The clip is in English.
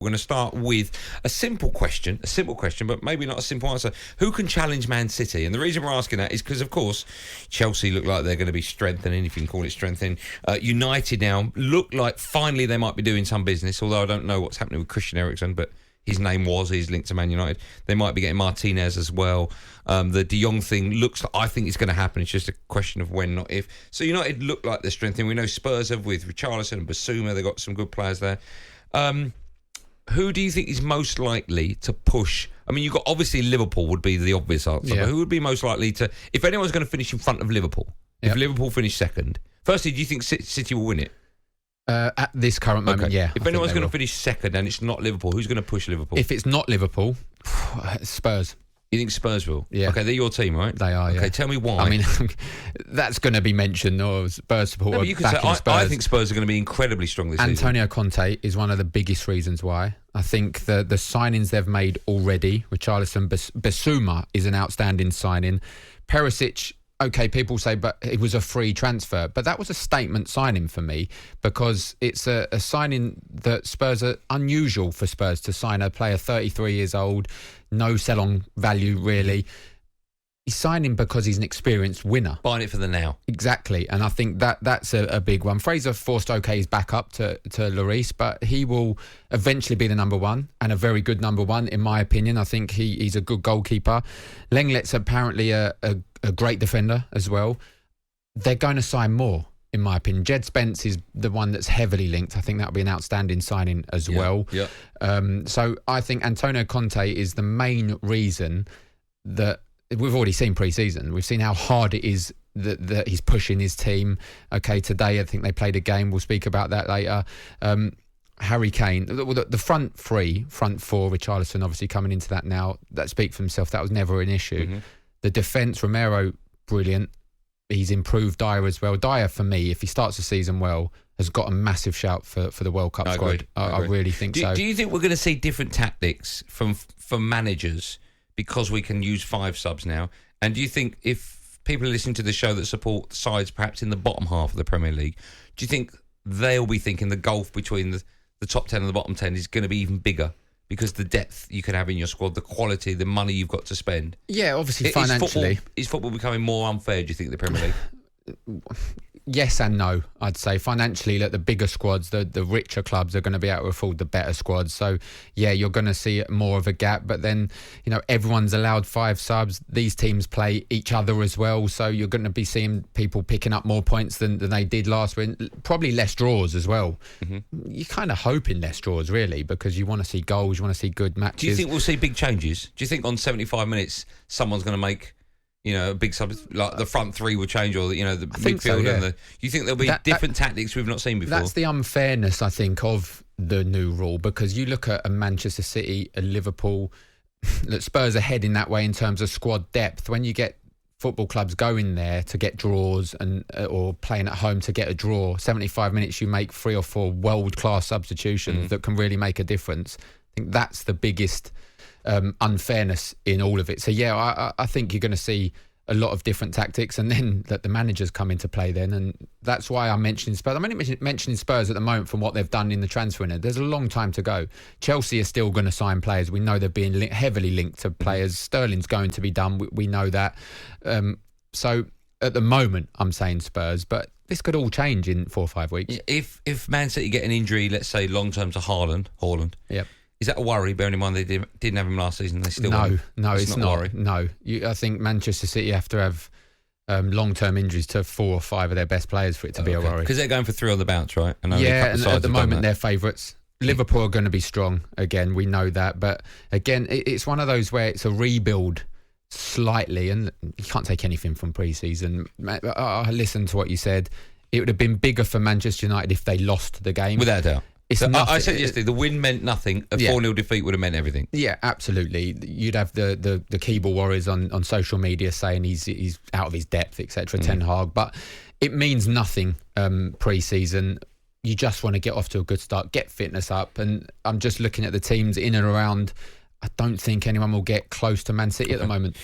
We're going to start with a simple question, but maybe not a simple answer. Who can challenge Man City? And the reason we're asking that is because, of course, Chelsea look like they're going to be strengthening, if you can call it strengthening. United now look like finally they might be doing some business, although I don't know what's happening with Christian Eriksen, but he's linked to Man United. They might be getting Martinez as well. The De Jong thing looks like, I think it's going to happen. It's just a question of when, not if. So United look like they're strengthening. We know Spurs have with Richarlison and Basuma. They've got some good players there. Who do you think is most likely to push? I mean, you've got obviously Liverpool would be the obvious answer, but who would be most likely to, if anyone's going to finish in front of Liverpool, if Liverpool finish second? Firstly, do you think City will win it? At this current moment, yeah. If anyone's going to finish second and it's not Liverpool, who's going to push Liverpool? If it's not Liverpool, Spurs. You think Spurs will? Yeah. Okay, they're your team, right? They are, Okay, tell me why. I mean, that's going to be mentioned, or Spurs supporter backing Spurs. I think Spurs are going to be incredibly strong this season. Antonio Conte is one of the biggest reasons why. I think the signings they've made already, Richarlison, Basuma is an outstanding signing. Perisic, okay, people say, but it was a free transfer. But that was a statement signing for me because it's a signing that Spurs are unusual for Spurs to sign a player 33 years old, no sell-on value really. He's signing because he's an experienced winner. Buying it for the now. Exactly. And I think that's a big one. Fraser forced his back up to Lloris, but he will eventually be the number one and a very good number one, in my opinion. I think he's a good goalkeeper. Lenglet's apparently a great defender as well. They're going to sign more, in my opinion. Jed Spence is the one that's heavily linked. I think that'll be an outstanding signing as well. Yeah. So I think Antonio Conte is the main reason that we've already seen pre-season. We've seen how hard it is that he's pushing his team. Okay, today I think they played a game. We'll speak about that later. Harry Kane, the front four, Richarlison obviously coming into that now, that speak for himself. That was never an issue. Mm-hmm. The defence, Romero, brilliant. He's improved Dier as well. Dier, for me, if he starts the season well, has got a massive shout for the World Cup squad. I really think so. Do you think we're going to see different tactics from managers because we can use 5 subs now? And do you think if people are listening to the show that support sides perhaps in the bottom half of the Premier League, do you think they'll be thinking the gulf between the top 10 and the bottom 10 is going to be even bigger? Because the depth you can have in your squad, the quality, the money you've got to spend. Yeah, obviously financially. Is football becoming more unfair, do you think, the Premier League? Yes and no, I'd say. Financially, the bigger squads, the richer clubs are going to be able to afford the better squads. So, yeah, you're going to see more of a gap. But then, everyone's allowed 5 subs. These teams play each other as well. So you're going to be seeing people picking up more points than they did last week. Probably less draws as well. Mm-hmm. You're kind of hoping less draws, really, because you want to see goals, you want to see good matches. Do you think we'll see big changes? Do you think on 75 minutes someone's going to make... a big sub, like the front 3 will change, or the midfield so, yeah. And you think there'll be different tactics we've not seen before? That's the unfairness, I think, of the new rule, because you look at a Manchester City, a Liverpool, that Spurs are heading that way in terms of squad depth. When you get football clubs going there to get draws or playing at home to get a draw, 75 minutes you make 3 or 4 world-class substitutions that can really make a difference. I think that's the biggest unfairness in all of it. So yeah, I think you're going to see a lot of different tactics, and then that the managers come into play then, and that's why I'm mentioning Spurs. I'm only mentioning Spurs at the moment from what they've done in the transfer window. There's a long time to go. Chelsea are still going to sign players. We know they're being heavily linked to players. Sterling's going to be done. We know that. So at the moment, I'm saying Spurs, but this could all change in 4 or 5 weeks. If Man City get an injury, let's say long term to Haaland. Yep. Is that a worry, bearing in mind they didn't have him last season? They still No, it's not. Worry. No, I think Manchester City have to have long-term injuries to 4 or 5 of their best players for it to be a worry. Because they're going for 3 on the bounce, right? And at the moment they're favourites. Liverpool are going to be strong again. We know that, but again, it's one of those where it's a rebuild slightly, and you can't take anything from pre-season. I listened to what you said. It would have been bigger for Manchester United if they lost the game, without a doubt. I said yesterday, the win meant nothing. A 4-0 defeat would have meant everything. Yeah, absolutely. You'd have the keyboard warriors on social media saying he's out of his depth, etc. Ten Hag, but it means nothing pre-season. You just want to get off to a good start, get fitness up, and I'm just looking at the teams in and around. I don't think anyone will get close to Man City at the moment.